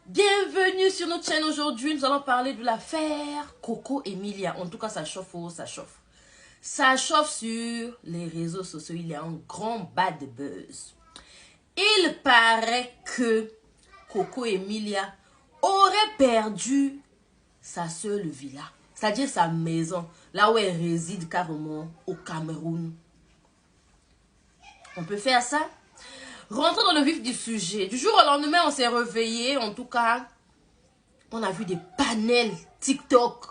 Bienvenue sur notre chaîne. Aujourd'hui, nous allons parler de l'affaire Coco Emilia. En tout cas, ça chauffe, ça chauffe. Ça chauffe sur les réseaux sociaux. Il y a un grand bad buzz. Il paraît que Coco Emilia aurait perdu sa seule villa. C'est-à-dire sa maison, là où elle réside carrément au Cameroun. On peut faire ça? Rentrons dans le vif du sujet. Du jour au lendemain, on s'est réveillé. En tout cas, on a vu des panels TikTok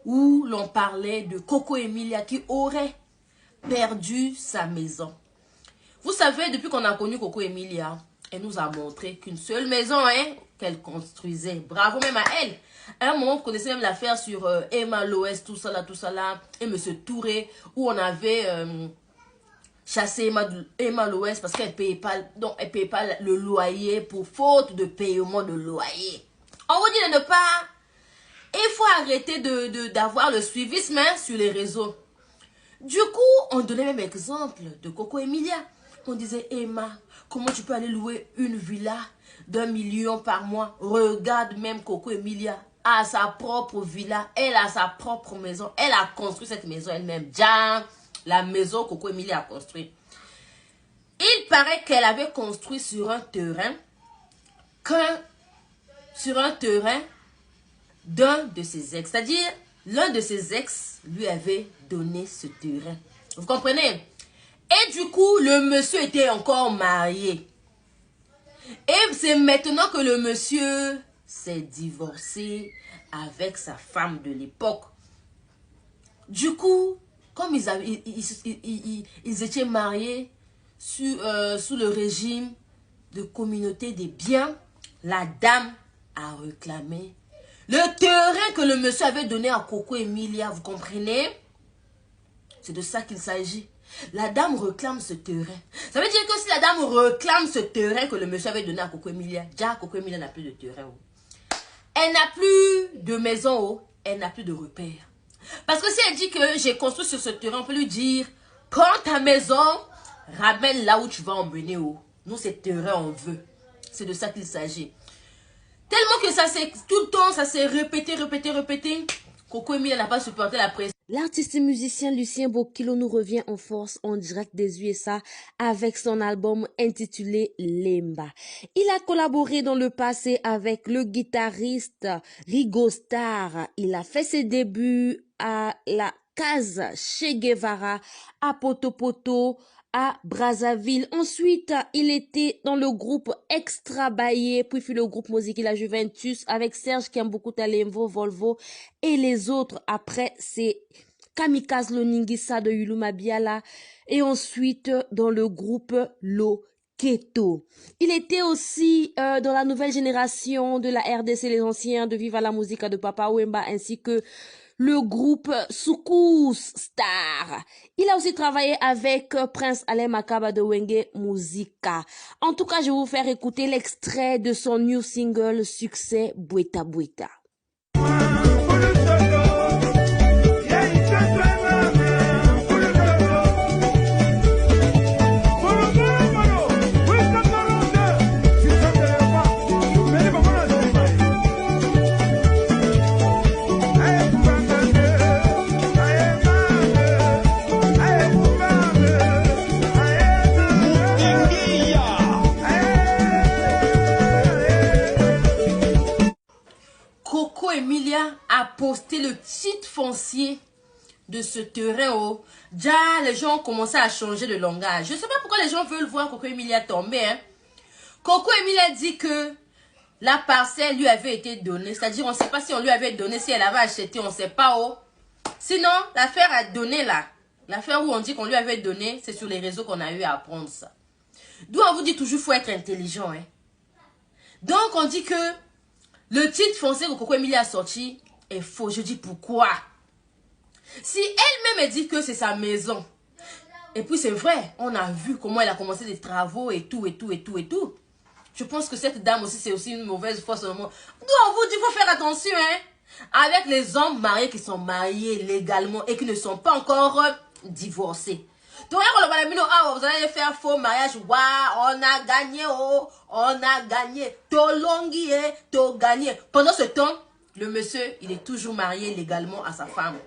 où l'on parlait de Coco Emilia qui aurait perdu sa maison. Vous savez, depuis qu'on a connu Coco Emilia, elle nous a montré qu'une seule maison qu'elle construisait. Bravo même à elle. À un moment, vous connaissez même l'affaire sur Emma Loès, tout ça là, et Monsieur Touré, où on avait... chasser Emma Loès parce qu'elle paye pas, donc elle paye pas le loyer pour faute de paiement de loyer. On vous dit de ne pas. Il faut arrêter d'avoir le suivisme sur les réseaux. Du coup, on donnait même exemple de Coco Emilia. On disait, Emma, comment tu peux aller louer une villa d'1 million par mois? Regarde même Coco Emilia a sa propre villa. Elle a sa propre maison. Elle a construit cette maison elle-même. La maison Coco Emilia a construit. Il paraît qu'elle avait construit sur un terrain d'un de ses ex. C'est-à-dire, l'un de ses ex lui avait donné ce terrain. Vous comprenez? Et du coup, le monsieur était encore marié. Et c'est maintenant que le monsieur s'est divorcé avec sa femme de l'époque. Du coup, comme ils étaient mariés sous le régime de communauté des biens, la dame a réclamé le terrain que le monsieur avait donné à Coco Emilia. Vous comprenez? C'est de ça qu'il s'agit. La dame réclame ce terrain. Ça veut dire que si la dame réclame ce terrain que le monsieur avait donné à Coco Emilia, déjà Coco Emilia n'a plus de terrain. Elle n'a plus de maison, elle n'a plus de repère. Parce que si elle dit que j'ai construit sur ce terrain, on peut lui dire, prends ta maison, ramène là où tu vas emmener. Nous, ce terrain, on veut. C'est de ça qu'il s'agit. Tellement que ça s'est, tout le temps, ça s'est répété. Coco Emilia n'a pas supporté la pression. L'artiste et musicien Lucien Bokilo nous revient en force en direct des USA avec son album intitulé Lemba. Il a collaboré dans le passé avec le guitariste Rigo Starr. Il a fait ses débuts à la Case Che Guevara, à Poto, à Brazzaville. Ensuite, il était dans le groupe Extra Baye, puis fut le groupe musical La Juventus avec Serge Kiambuku Talemvo, Volvo et les autres. Après, c'est Kamikaze Loningisa de Yuluma Biala et ensuite dans le groupe Loketo. Il était aussi dans la nouvelle génération de la RDC, les anciens de Viva la Musica de Papa Wemba ainsi que le groupe Soukous Star. Il a aussi travaillé avec Prince Alain Makaba de Wenge Musica. En tout cas, je vais vous faire écouter l'extrait de son new single succès Bweta Bweta. Coco Emilia a posté le titre foncier de ce terrain. Déjà, les gens ont commencé à changer de langage. Je ne sais pas pourquoi les gens veulent voir Coco Emilia tomber. Coco Emilia dit que la parcelle lui avait été donnée. C'est-à-dire, on ne sait pas si on lui avait donné, si elle avait acheté, on ne sait pas. Sinon, l'affaire a donné là. L'affaire où on dit qu'on lui avait donné, c'est sur les réseaux qu'on a eu à apprendre ça. D'où on vous dit toujours, il faut être intelligent. Donc, on dit que le titre foncier que Coco Emilia a sorti est faux. Je dis pourquoi? Si elle-même dit que c'est sa maison, et puis c'est vrai, on a vu comment elle a commencé des travaux et tout. Je pense que cette dame aussi, c'est aussi une mauvaise foi seulement. D'où on vous dit qu'il faut faire attention, avec les hommes mariés qui sont mariés légalement et qui ne sont pas encore divorcés. Donc, vous allez faire faux mariage. Waouh, on a gagné, oh, on a gagné. Tolongi, to gagné. Pendant ce temps, le monsieur, il est toujours marié légalement à sa femme.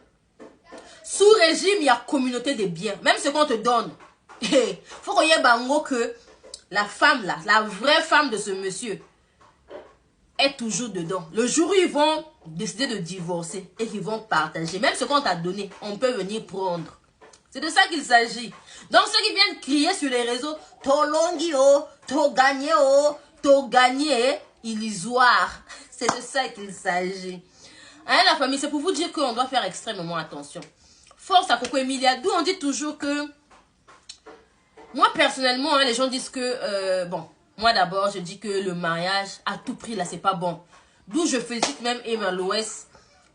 Sous régime, il y a communauté des biens. Même ce qu'on te donne. Il faut qu'on y ait bango que la femme là, la vraie femme de ce monsieur, est toujours dedans. Le jour où ils vont décider de divorcer et qu'ils vont partager, même ce qu'on t'a donné, on peut venir prendre. C'est de ça qu'il s'agit. Donc ceux qui viennent crier sur les réseaux, Tolongi oh, to gagné, illusoire. C'est de ça qu'il s'agit. Hein, la famille, c'est pour vous dire qu'on doit faire extrêmement attention. Force à Coco Emilia, d'où on dit toujours que, moi personnellement, hein, les gens disent que, bon, moi d'abord, je dis que le mariage, à tout prix, là, c'est pas bon. D'où je félicite même Emma Loès.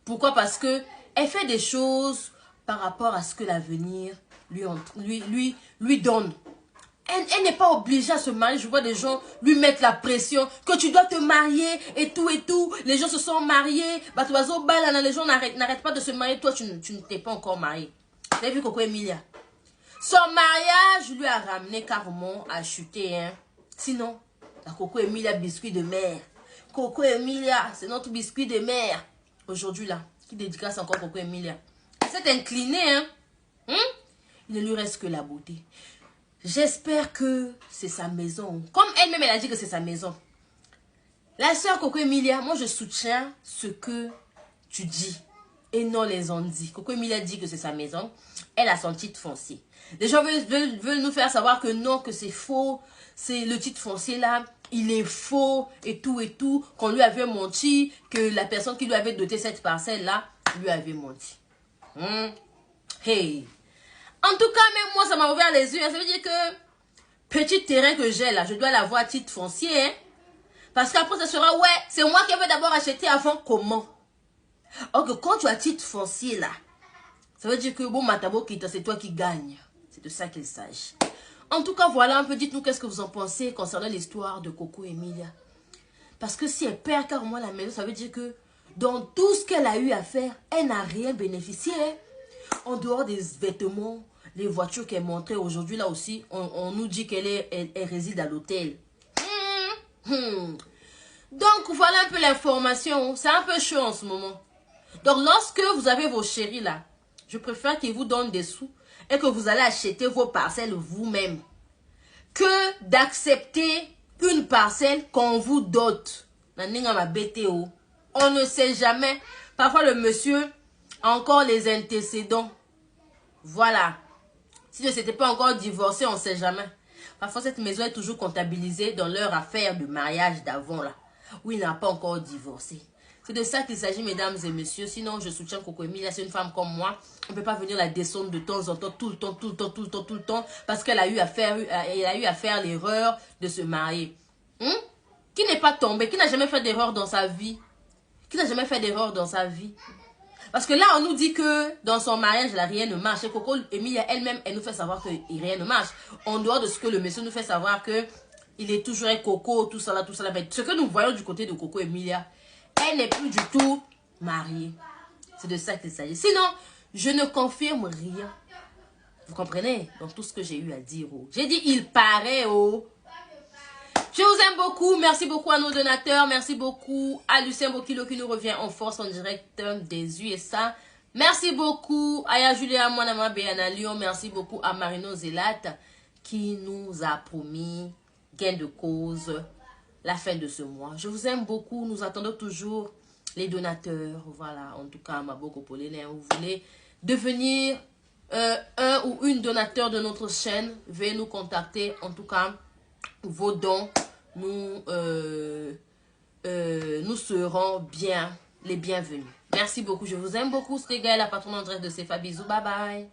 Pourquoi? Parce que elle fait des choses par rapport à ce que l'avenir lui donne. Elle n'est pas obligée à se marier. Je vois des gens lui mettre la pression que tu dois te marier et tout et tout. Les gens se sont mariés. Les gens n'arrêtent pas de se marier. Toi, tu ne t'es pas encore marié. Vous avez vu Coco Emilia? Son mariage lui a ramené carrément à chuter. Hein. Sinon, la Coco Emilia, biscuit de mer. Coco Emilia, c'est notre biscuit de mer. Aujourd'hui, là, qui dédicace encore Coco Emilia. Elle s'est inclinée, hein. Il ne lui reste que la beauté. J'espère que c'est sa maison. Comme elle-même, elle a dit que c'est sa maison. La sœur Coco Emilia, moi, je soutiens ce que tu dis. Et non les on-dit. Coco Emilia dit que c'est sa maison. Elle a son titre foncier. Les gens veulent nous faire savoir que non, que c'est faux. C'est le titre foncier là. Il est faux et tout. Qu'on lui avait menti. Que la personne qui lui avait doté cette parcelle là lui avait menti. Hey. En tout cas, même moi, ça m'a ouvert les yeux. Ça veut dire que petit terrain que j'ai là, je dois l'avoir à titre foncier. Hein? Parce qu'après, ça sera, ouais, c'est moi qui vais d'abord acheter avant. Comment? Or que quand tu as titre foncier là, ça veut dire que bon, Matabo Kita, c'est toi qui gagne. C'est de ça qu'il s'agit. En tout cas, voilà un peu, dites-nous qu'est-ce que vous en pensez concernant l'histoire de Coco Emilia. Parce que si elle perd carrément la maison, ça veut dire que dans tout ce qu'elle a eu à faire, elle n'a rien bénéficié. Hein? En dehors des vêtements, les voitures qu'elle montrait aujourd'hui, là aussi, on nous dit qu'elle réside à l'hôtel. Donc, voilà un peu l'information. C'est un peu chaud en ce moment. Donc, lorsque vous avez vos chéris là, je préfère qu'ils vous donnent des sous et que vous allez acheter vos parcelles vous-même que d'accepter une parcelle qu'on vous dote. On ne sait jamais. Parfois, le monsieur a encore les antécédents. Voilà. Si ne s'était pas encore divorcé, on ne sait jamais. Parfois, cette maison est toujours comptabilisée dans leur affaire de mariage d'avant, là, où il n'a pas encore divorcé. C'est de ça qu'il s'agit, mesdames et messieurs. Sinon, je soutiens Coco Emilia, c'est une femme comme moi. On ne peut pas venir la descendre de temps en temps, tout le temps, parce qu'elle a eu à faire l'erreur de se marier. Qui n'est pas tombé, qui n'a jamais fait d'erreur dans sa vie? Qui n'a jamais fait d'erreur dans sa vie? Parce que là, on nous dit que dans son mariage, là, rien ne marche. Et Coco Emilia elle-même, elle nous fait savoir que rien ne marche. En dehors de ce que le monsieur nous fait savoir que il est toujours un coco, tout ça là. Mais ce que nous voyons du côté de Coco Emilia, elle n'est plus du tout mariée. C'est de ça qu'il s'agit. Sinon, je ne confirme rien. Vous comprenez? Donc, tout ce que j'ai eu à dire. Oh. J'ai dit, il paraît. Oh. Je vous aime beaucoup. Merci beaucoup à nos donateurs. Merci beaucoup à Lucien Bokilo qui nous revient en force en direct des USA. Merci beaucoup à Aya Julia Mwanama Béana Lyon. Merci beaucoup à Marino Zelat qui nous a promis gain de cause la fin de ce mois. Je vous aime beaucoup. Nous attendons toujours les donateurs. Voilà, en tout cas, Maboko Polélé, vous voulez devenir un ou une donateur de notre chaîne, veuillez nous contacter. En tout cas, vos dons, nous serons bien les bienvenus. Merci beaucoup. Je vous aime beaucoup. C'était Gaëlle, la patronne en direct de CFA. Bisous. Bye bye.